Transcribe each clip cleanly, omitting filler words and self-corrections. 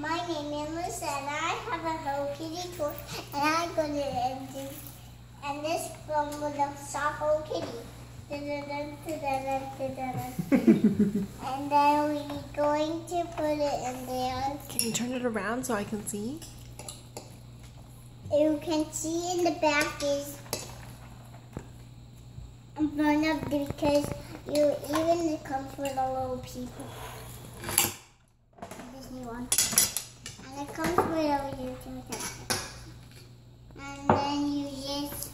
My name is Alyssa and I have a Hello Kitty toy and I'm going to and this from the soft Hello Kitty. And then we're going to put it in there. Can you turn it around so I can see? You can see in the back is in front of because you even it comes with a little people. Disney one. And it comes with over here too. And then you just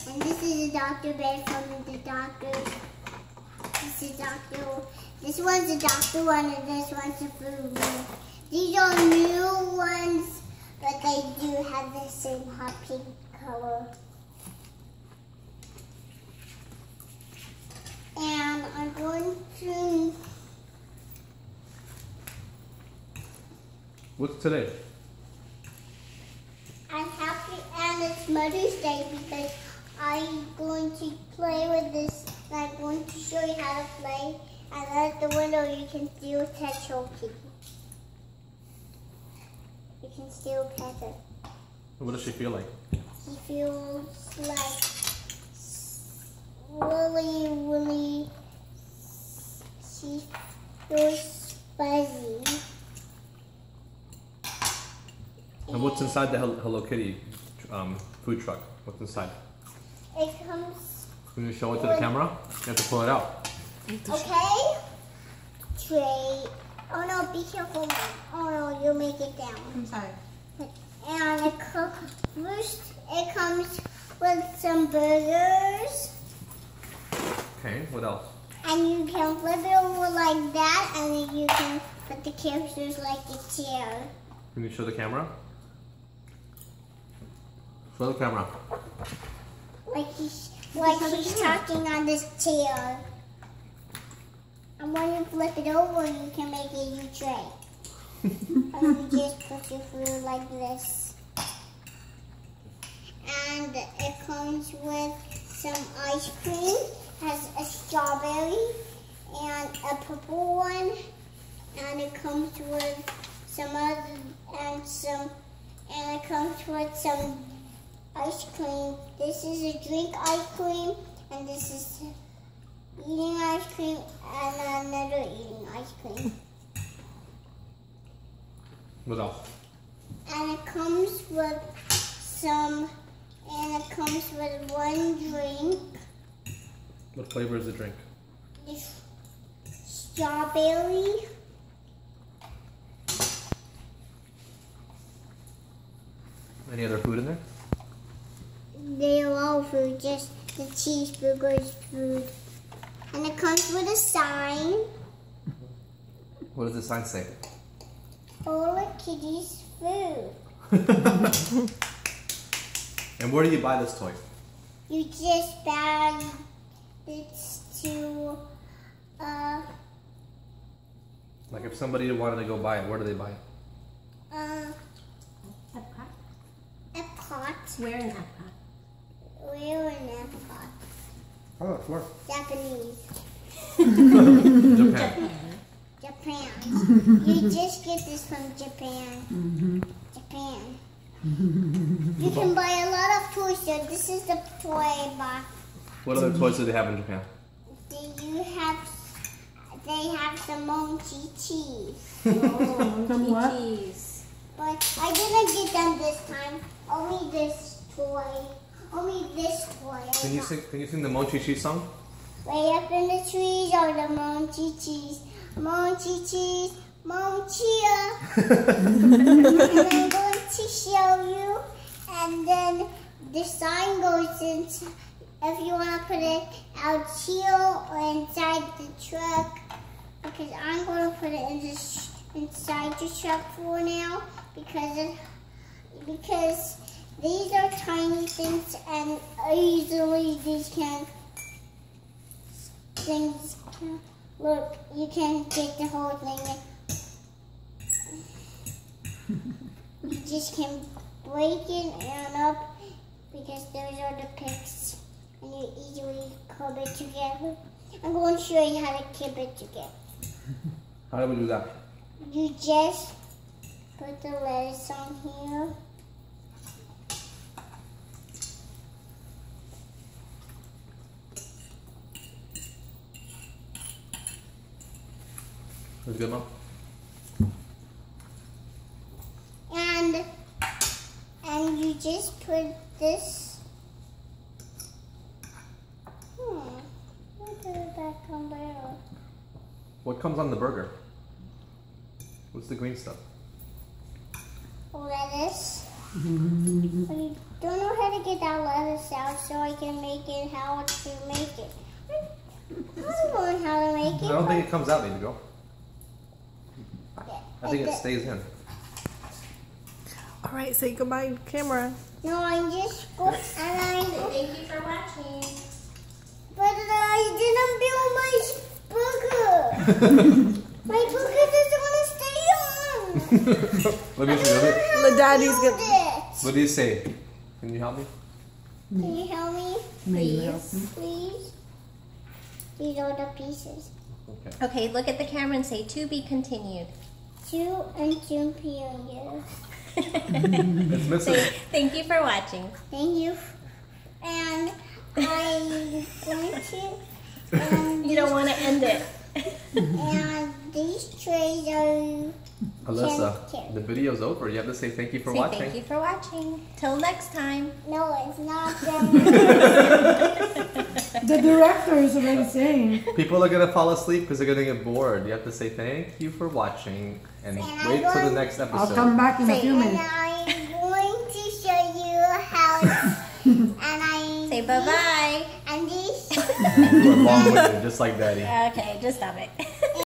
and this is a doctor bed from the doctor. This one's a doctor one and this one's a food one. These are new ones, but they do have the same hot pink color. And I'm going to... What's today? I'm happy and it's Mother's Day because I'm going to play with this and I'm going to show you how to play. And at the window you can still touch your kitty. You can still pet her. What does she feel like? She feels like really, she feels fuzzy. And what's inside the Hello Kitty food truck? What's inside? It comes... Can you show it to the camera? You have to pull it out. Okay. Tray. Oh no, be careful. Oh no, you'll make it down. I'm sorry. And first it comes with some burgers. Okay, what else? And you can flip it over like that and then you can put the characters like a chair. Can you show the camera? Show the camera. Like he's talking on this chair. And when you flip it over, you can make a new tray. And you just put your food like this. And it comes with some ice cream. Has a strawberry and a purple one. And it comes with some other and it comes with some ice cream. This is a drink ice cream and this is eating ice cream and another eating ice cream. What else? And it comes with one drink. What flavor is the drink? It's strawberry. Any other food in there? They're all food, just the cheeseburger is food. And it comes with a sign. What does the sign say? All the kitties' food. And where do you buy this toy? You just buy it to, Like if somebody wanted to go buy it, where do they buy it? Epcot? Epcot. Where in Epcot? We're in Epcot. Oh, where? Japanese. Japan. Japan. You just get this from Japan. Japan. You can buy a lot of toys there. This is the toy box. What other toys do they have in Japan? They have some monkey cheese. Some what? Cheese. But I didn't get them this time. Only this toy. Only this toy. Can you sing the Mochi Cheese song? Way up in the trees are the monkey cheese. Monkey cheese. Monchia. And I'm going to show you. And then the sign goes into, if you want to put it out here or inside the truck. Because I'm going to put it inside the truck for now. Because these are tiny things and easily look, you can get the whole thing. You just can break it and up because those are the picks and you easily club it together. I'm going to show you how to keep it together. How do we do that? You just put the lettuce on here. That's good, Mom. And you just put this. I'll put it back on there. What comes on the burger? What's the green stuff? Lettuce. I don't know how to get that lettuce out so I can make it how to make it. I don't know how to make it. I don't think it comes out, baby girl. Yeah, I think it stays in. All right, say goodbye, camera. No, I'm just going. Thank you for watching. But I didn't build my burger. My burger doesn't want to stay on. Let me see. The daddy's Build good. it. What do you say? Can you help me? Can you help me? Please. Please. These are the pieces. Okay. Okay, look at the camera and say to be continued. 2 and 2 period. It's missing. Say thank you for watching. Thank you. And I'm going to. You don't want to end it. And these trays are. Alyssa, the video's over. You have to say thank you for Say watching. thank you for watching. Till next time. No, it's not them. The director is already saying. People are gonna fall asleep because they're gonna get bored. You have to say thank you for watching and wait till the next episode. I'll come back in a few And minutes. I'm going to show you how. And I. Say bye-bye. And these. You are long-winded, just like Daddy. Okay, just stop it.